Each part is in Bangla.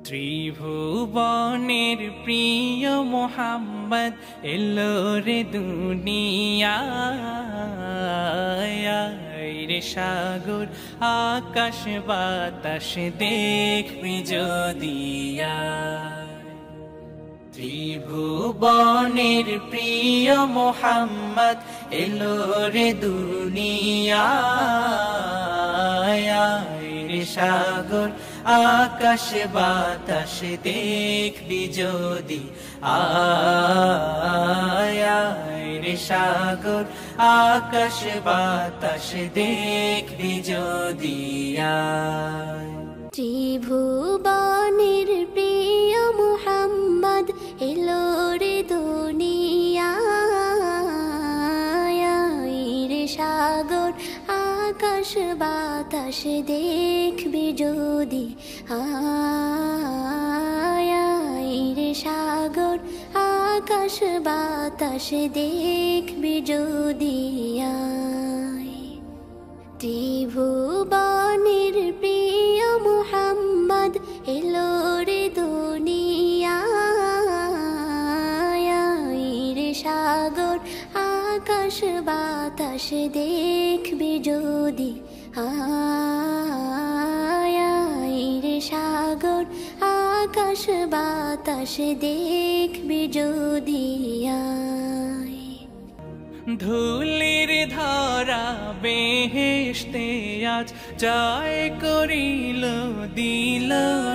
ত্রিভুবনের প্রিয় মোহাম্মদ এলো রে দুনিয়ায় রে সাগর আকাশ বাতাস দেখবি যদি ত্রিভুবনের প্রিয় মোহাম্মদ এলো রে দুনিয়ায় রে সাগর আকাশ বাতাস দেখবি যদি রে সাগর আকাশ বাতাস দেখবি যদি ত্রিভুবনের প্রিয় মুহাম্মদ এলো রে দুনিয়ায় রে সাগর আকাশ বাতাস দেখবি যদি রে সাগর আকাশ বাতাস দেখবি যদি ত্রিভুবনের প্রিয় মুহাম্মদ এলো রে দুনিয়ায় রে সাগর আকাশ বাতাস দেখবি যদি রে সাগর আকাশ বাতাস দেখবি যদি ধুলির ধরা বেহেশতে আজ জয় করিল দিল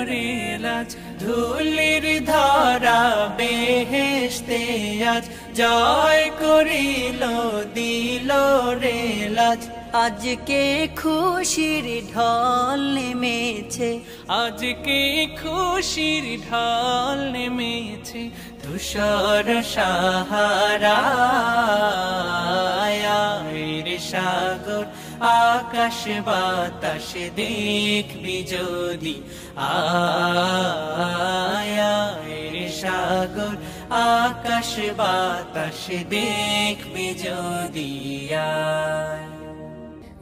রে লাজ ধুলির ধরা বেহেশতে আজ জয় করিল দিল রে লাজ আজকে খুশির ঢল নেমেছে আজকে খুশির ঢল নেমেছে ধূসর সাহারা রে সাগর আকাশ বাতাস দেখবি যদি রে সাগর আকাশ বাতাস দেখবি যদি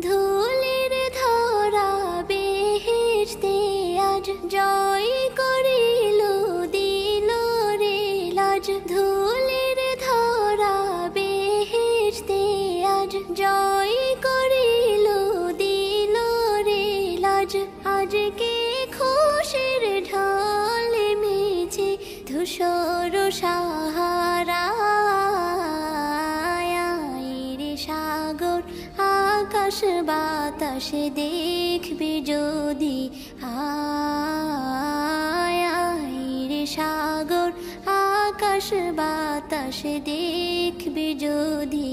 ধুলির ধরা বেহেশতে আজ জয় করিল দিল রে লাজ ধুলির ধরা বেহেশতে আজ জয় করিল দিল রে লাজ আজকে খুশির ঢল নেমেছে ধূসর সাহারা রে সাগর আকাশ বাতাস দেখবি যদি রে সাগর আকাশ বাতাস দেখবি যদি